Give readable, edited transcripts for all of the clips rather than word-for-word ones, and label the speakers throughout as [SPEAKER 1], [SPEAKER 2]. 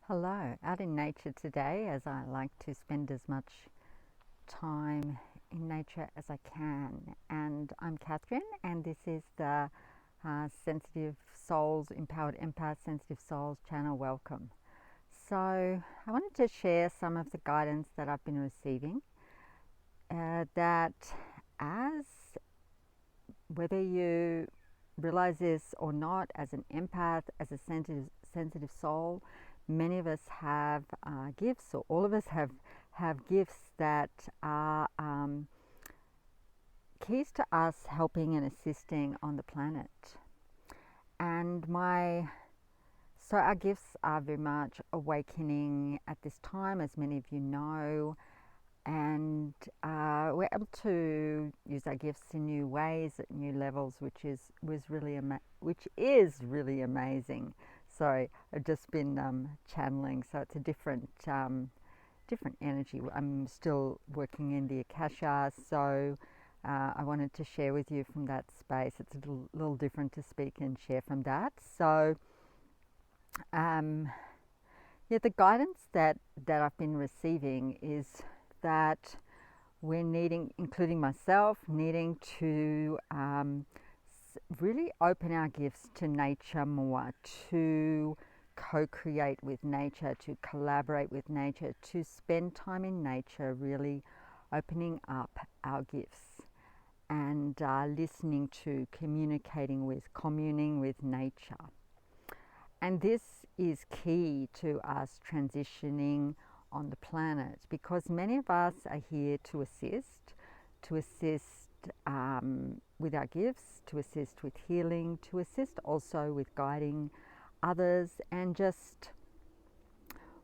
[SPEAKER 1] Hello, out in nature today as I like to spend as much time in nature as I can. And I'm Katherine, and this is the Sensitive Souls, Empowered Empath, Sensitive Souls channel. Welcome. So, I wanted to share some of the guidance that I've been receiving. That as whether you realize this or not, as an empath, as a sensitive soul, many of us have gifts, or all of us have gifts that are keys to us helping and assisting on the planet. And so our gifts are very much awakening at this time, as many of you know, and we're able to use our gifts in new ways, at new levels, which is really amazing. Sorry, I've just been channeling, so it's a different energy. I'm still working in the Akashic, so I wanted to share with you from that space. It's a little different to speak and share from that. So, yeah, the guidance that I've been receiving is that we're needing, including myself, needing to really open our gifts to nature more, to co-create with nature, to collaborate with nature, to spend time in nature, really opening up our gifts and listening to, communing with nature. And this is key to us transitioning on the planet, because many of us are here to assist with our gifts, to assist with healing, to assist also with guiding others, and just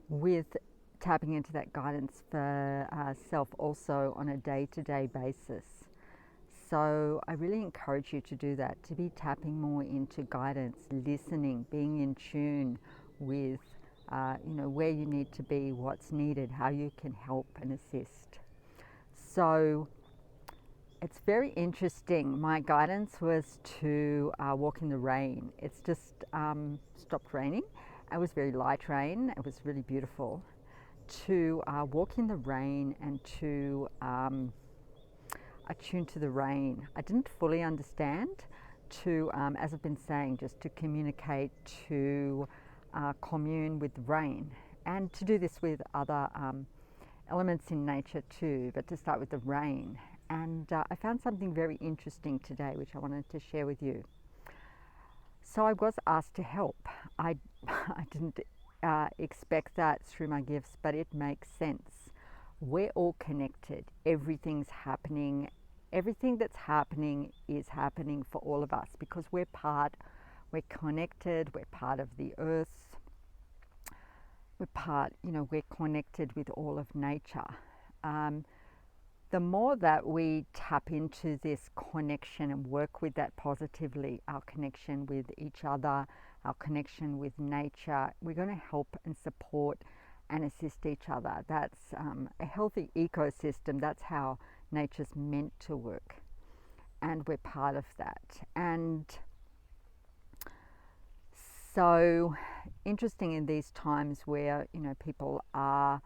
[SPEAKER 1] with tapping into that guidance for self also on a day-to-day basis. So I really encourage you to do that, to be tapping more into guidance, listening, being in tune with where you need to be, what's needed, how you can help and assist. So it's very interesting. My guidance was to walk in the rain. It's just stopped raining. It was very light rain. It was really beautiful. To walk in the rain and to attune to the rain. I didn't fully understand to, as I've been saying, just to communicate, to commune with rain, and to do this with other elements in nature too, but to start with the rain. And I found something very interesting today, which I wanted to share with you. So I was asked to help. I didn't expect that through my gifts, but it makes sense. We're all connected. Everything's happening. Everything that's happening is happening for all of us, because we're connected, we're part of the earth. We're connected with all of nature. The more that we tap into this connection and work with that positively, our connection with each other, our connection with nature, we're going to help and support and assist each other. That's a healthy ecosystem. That's how nature's meant to work, and we're part of that. And so interesting in these times where people are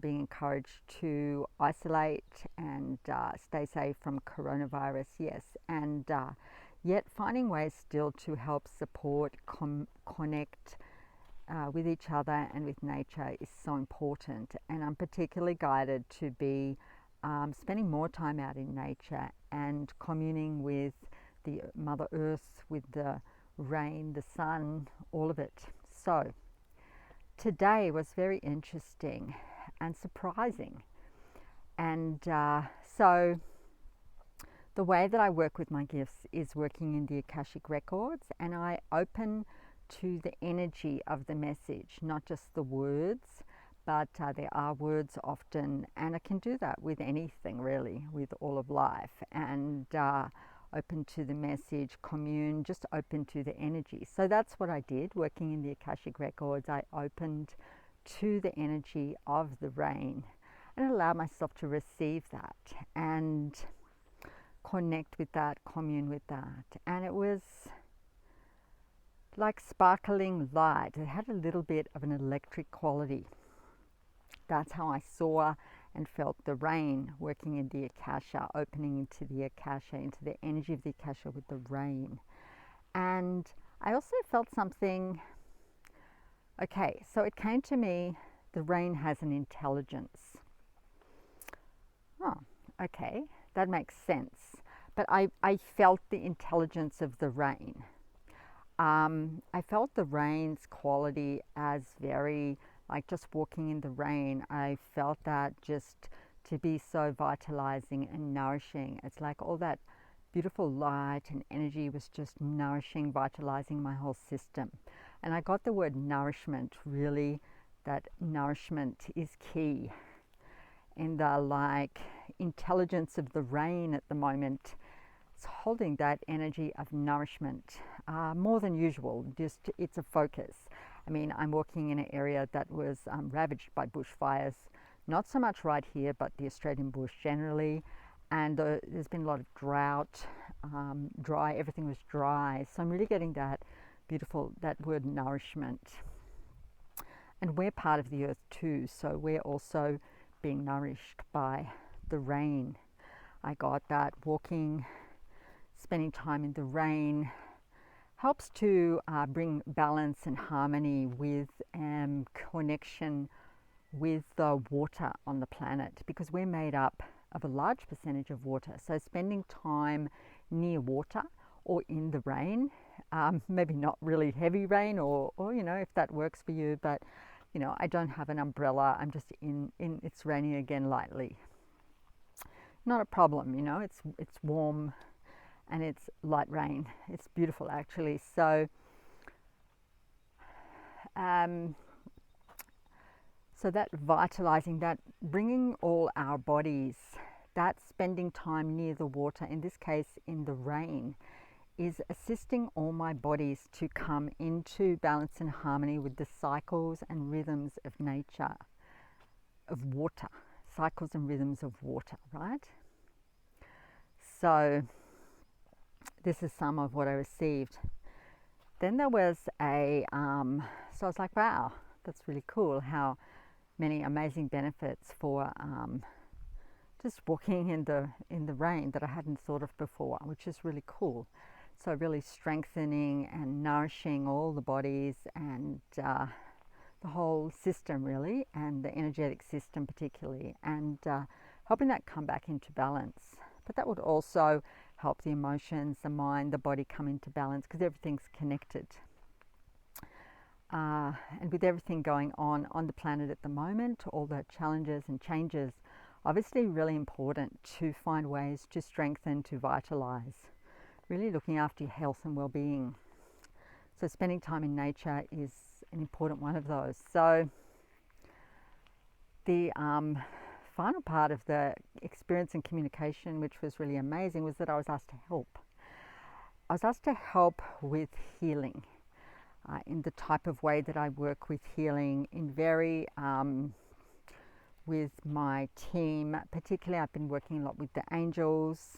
[SPEAKER 1] being encouraged to isolate and stay safe from coronavirus, yes, and yet finding ways still to help support, connect with each other and with nature is so important. And I'm particularly guided to be spending more time out in nature and communing with the Mother Earth, with the rain, the sun, all of it. So today was very interesting and surprising. And so the way that I work with my gifts is working in the Akashic records, and I open to the energy of the message, not just the words, but there are words often, and I can do that with anything really, with all of life, and open to the message, commune, just open to the energy. So that's what I did working in the Akashic records. I opened to the energy of the rain and allowed myself to receive that and connect with that, commune with that. And it was like sparkling light. It had a little bit of an electric quality. That's how I saw and felt the rain working in the Akasha, opening into the Akasha, into the energy of the Akasha with the rain. And I also felt something. Okay, so it came to me, the rain has an intelligence. Oh, okay, that makes sense. But I felt the intelligence of the rain. I felt the rain's quality as very, like just walking in the rain. I felt that just to be so vitalizing and nourishing. It's like all that beautiful light and energy was just nourishing, vitalizing my whole system. And I got the word nourishment, really, that nourishment is key in the like intelligence of the rain at the moment. It's holding that energy of nourishment more than usual. Just it's a focus. I mean, I'm walking in an area that was ravaged by bushfires, not so much right here, but the Australian bush generally. And there's been a lot of drought, dry, everything was dry. So I'm really getting that beautiful, that word nourishment. And we're part of the earth too, so we're also being nourished by the rain. I got that walking, spending time in the rain helps to bring balance and harmony with connection with the water on the planet, because we're made up of a large percentage of water. So spending time near water or in the rain, maybe not really heavy rain or you know, if that works for you, but you know, I don't have an umbrella, I'm just in it's raining again lightly. Not a problem, you know, it's warm and it's light rain. It's beautiful actually. So so that vitalizing, that bringing all our bodies, that spending time near the water, in this case in the rain, is assisting all my bodies to come into balance and harmony with the cycles and rhythms of nature, of water, cycles and rhythms of water, right? So this is some of what I received. Then there was so I was like, wow, that's really cool, how many amazing benefits for just walking in the rain that I hadn't thought of before, which is really cool. So really strengthening and nourishing all the bodies and the whole system really, and the energetic system particularly, and helping that come back into balance. But that would also help the emotions, the mind, the body come into balance, because everything's connected. And with everything going on the planet at the moment, all the challenges and changes, obviously really important to find ways to strengthen, to vitalize, really looking after your health and well-being. So spending time in nature is an important one of those. So the final part of the experience and communication, which was really amazing, was that I was asked to help. I was asked to help with healing. In the type of way that I work with healing, in very with my team. Particularly, I've been working a lot with the angels.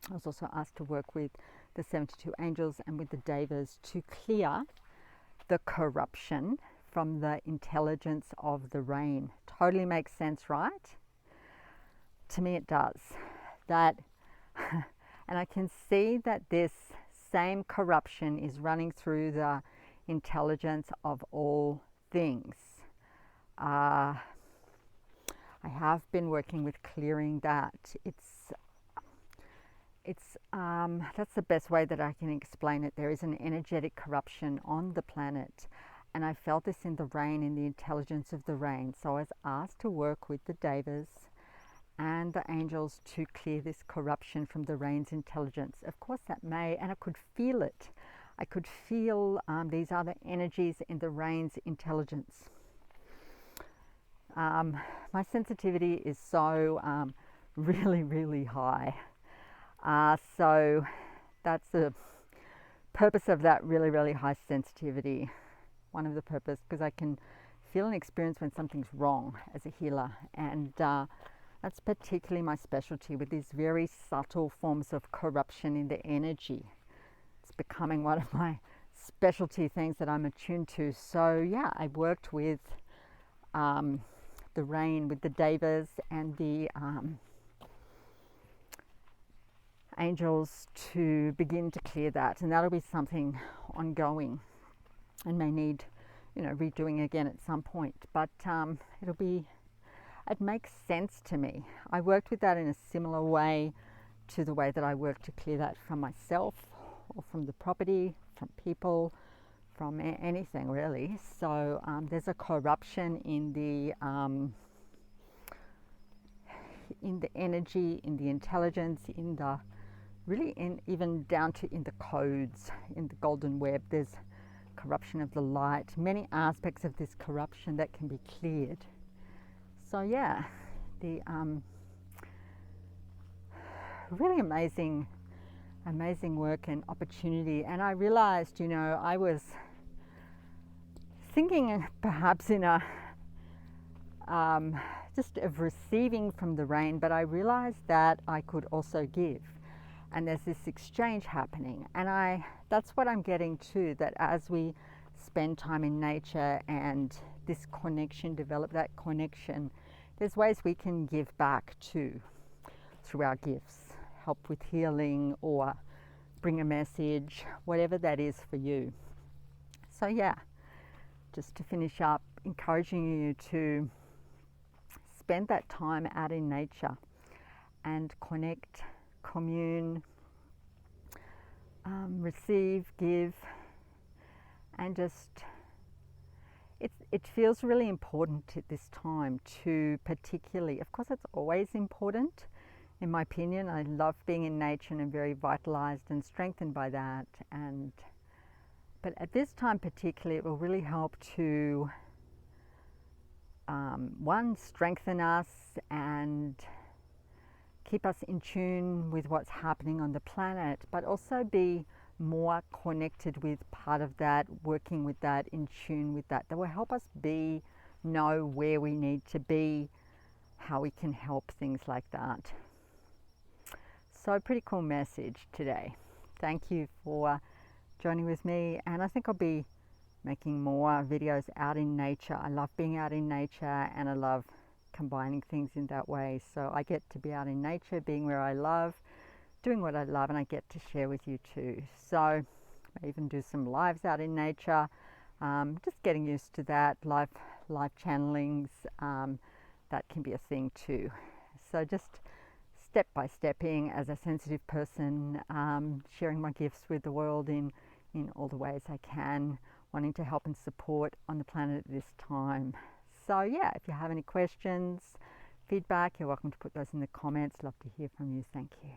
[SPEAKER 1] I was also asked to work with the 72 angels and with the devas to clear the corruption from the intelligence of the rain. Totally makes sense, right? To me it does. That, and I can see that this same corruption is running through the intelligence of all things. I have been working with clearing that. That's the best way that I can explain it. There is an energetic corruption on the planet, and I felt this in the rain, in the intelligence of the rain. So I was asked to work with the devas and the angels to clear this corruption from the rain's intelligence. Of course that may, and I could feel it. I could feel these other energies in the rain's intelligence. My sensitivity is so really, really high. So that's the purpose of that really, really high sensitivity. One of the purpose, because I can feel and experience when something's wrong as a healer, and that's particularly my specialty with these very subtle forms of corruption in the energy. It's becoming one of my specialty things that I'm attuned to. So yeah, I worked with the rain, with the devas and the angels to begin to clear that, and that'll be something ongoing and may need, you know, redoing again at some point, but it makes sense to me. I worked with that in a similar way to the way that I work to clear that from myself or from the property, from people, from anything really. So there's a corruption in the energy, in the intelligence, in the really, in even down to in the codes, in the golden web. There's corruption of the light, many aspects of this corruption that can be cleared. So yeah, the really amazing work and opportunity. And I realized, you know, I was thinking perhaps in a just of receiving from the rain, but I realized that I could also give, and there's this exchange happening. And that's what I'm getting to, that as we spend time in nature and this connection, develop that connection, there's ways we can give back too through our gifts, help with healing or bring a message, whatever that is for you. So yeah, just to finish up, encouraging you to spend that time out in nature and connect, commune, receive, give, and just it feels really important at this time to, particularly, of course it's always important in my opinion. I love being in nature and I'm very vitalized and strengthened by that, but at this time particularly it will really help to one, strengthen us and keep us in tune with what's happening on the planet, but also be more connected with part of that, working with that, in tune with that. That will help us know where we need to be, how we can help, things like that. So pretty cool message today. Thank you for joining with me, and I think I'll be making more videos out in nature. I love being out in nature and I love combining things in that way. So I get to be out in nature, being where I love, doing what I love, and I get to share with you too. So I even do some lives out in nature, just getting used to that, live channelings, that can be a thing too. So just step by stepping as a sensitive person, sharing my gifts with the world in all the ways I can, wanting to help and support on the planet at this time. So yeah, if you have any questions, feedback, you're welcome to put those in the comments. Love to hear from you. Thank you.